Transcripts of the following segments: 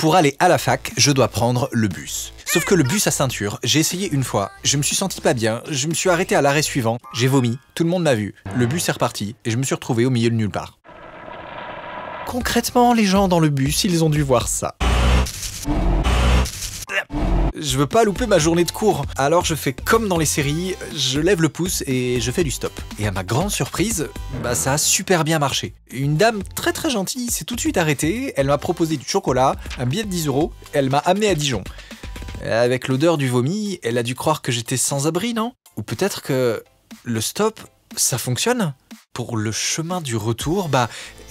Pour aller à la fac, je dois prendre le bus. Sauf que le bus à ceinture, j'ai essayé une fois, je me suis senti pas bien, je me suis arrêté à l'arrêt suivant, j'ai vomi, tout le monde m'a vu, le bus est reparti et je me suis retrouvé au milieu de nulle part. Concrètement, les gens dans le bus, ils ont dû voir ça. Je veux pas louper ma journée de cours, alors je fais comme dans les séries, je lève le pouce et je fais du stop. Et à ma grande surprise, ça a super bien marché. Une dame très gentille s'est tout de suite arrêtée, elle m'a proposé du chocolat, un billet de 10 €, elle m'a amené à Dijon. Avec l'odeur du vomi, elle a dû croire que j'étais sans abri, non? Ou peut-être que le stop, ça fonctionne? Pour le chemin du retour,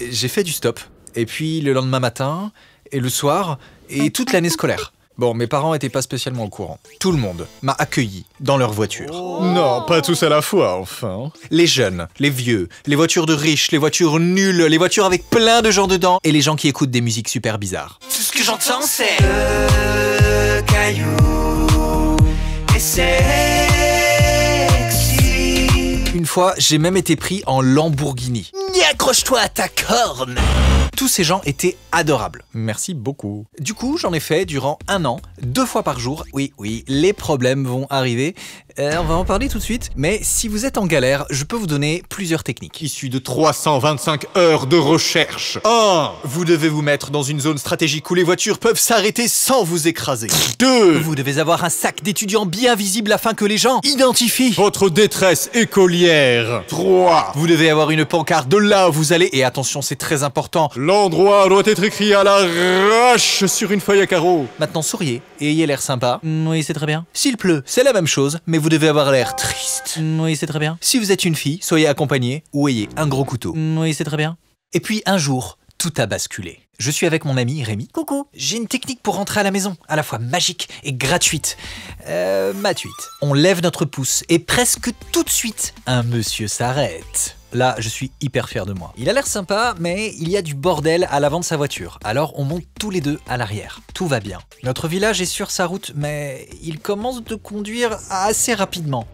j'ai fait du stop. Et puis le lendemain matin, et le soir, et toute l'année scolaire. Bon, mes parents étaient pas spécialement au courant. Tout le monde m'a accueilli dans leur voiture. Non, pas tous à la fois, enfin. Les jeunes, les vieux, les voitures de riches, les voitures nulles, les voitures avec plein de gens dedans, et les gens qui écoutent des musiques super bizarres. Tout ce que j'entends, c'est... Le caillou est sexy. Une fois, j'ai même été pris en Lamborghini. Accroche-toi à ta corne. Tous ces gens étaient adorables. Merci beaucoup. Du coup, j'en ai fait durant 1 an, 2 fois par jour. Oui, les problèmes vont arriver. On va en parler tout de suite. Mais si vous êtes en galère, je peux vous donner plusieurs techniques. Issu de 325 heures de recherche. 1. Vous devez vous mettre dans une zone stratégique où les voitures peuvent s'arrêter sans vous écraser. 2. Vous devez avoir un sac d'étudiants bien visible afin que les gens identifient votre détresse écolière. 3. Vous devez avoir une pancarte de là où vous allez. Et attention, c'est très important. L'endroit doit être écrit à l'arrache sur une feuille à carreaux. Maintenant, souriez et ayez l'air sympa. Oui, c'est très bien. S'il pleut, c'est la même chose, mais vous devez avoir l'air triste. Oui, c'est très bien. Si vous êtes une fille, soyez accompagnée ou ayez un gros couteau. Oui, c'est très bien. Et puis, un jour, tout a basculé. Je suis avec mon ami Rémi. Coucou. J'ai une technique pour rentrer à la maison, à la fois magique et gratuite. Matuite. On lève notre pouce et presque tout de suite, un monsieur s'arrête. Là, je suis hyper fier de moi. Il a l'air sympa, mais il y a du bordel à l'avant de sa voiture. Alors, on monte tous les deux à l'arrière. Tout va bien. Notre village est sur sa route, mais il commence de conduire assez rapidement.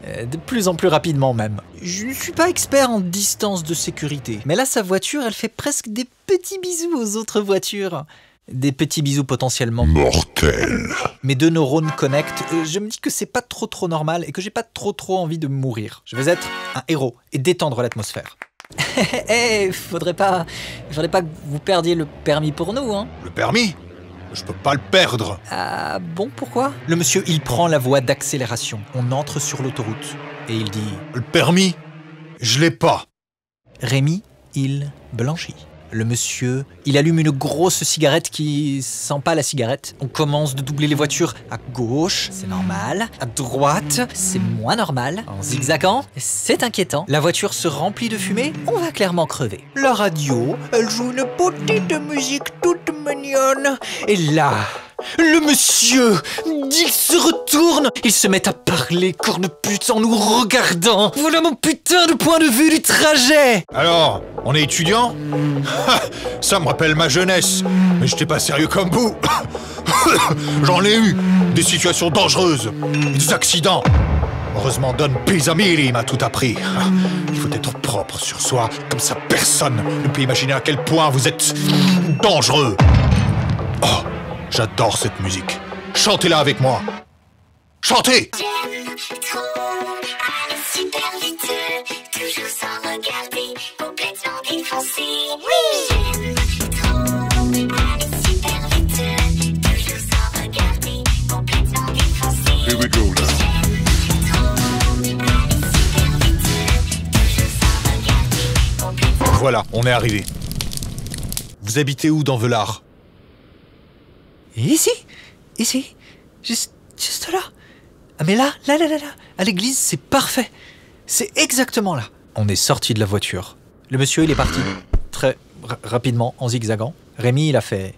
De plus en plus rapidement même. Je ne suis pas expert en distance de sécurité, mais là, sa voiture, elle fait presque des petits bisous aux autres voitures. Des petits bisous potentiellement mortels. Mes 2 neurones connectent, je me dis que c'est pas trop normal et que j'ai pas trop envie de mourir. Je vais être un héros et détendre l'atmosphère. Faudrait pas que vous perdiez le permis pour nous, hein. Le permis? Je peux pas le perdre. Ah bon, pourquoi? Le monsieur, il prend la voie d'accélération. On entre sur l'autoroute et il dit... Le permis? Je l'ai pas. Rémi, il blanchit. Le monsieur, il allume une grosse cigarette qui sent pas la cigarette. On commence de doubler les voitures à gauche, c'est normal. À droite, c'est moins normal. En zigzagant, c'est inquiétant. La voiture se remplit de fumée, on va clairement crever. La radio, elle joue une petite musique toute mignonne. Et là... le monsieur, il se retourne, il se met à parler corne-pute en nous regardant. Voilà mon putain de point de vue du trajet. Alors, on est étudiant? Ça me rappelle ma jeunesse, mais j'étais pas sérieux comme vous. J'en ai eu, des situations dangereuses, des accidents. Heureusement, Don Pisamili m'a tout appris. Il faut être propre sur soi, comme ça personne ne peut imaginer à quel point vous êtes dangereux. Oh, j'adore cette musique. Chantez-la avec moi. Chantez! Here we go now. Voilà, on est arrivé. Vous habitez où dans Velard? Ici, juste là. Ah mais là, à l'église, c'est parfait. C'est exactement là. On est sorti de la voiture. Le monsieur, il est parti très rapidement en zigzagant. Rémi, il a fait...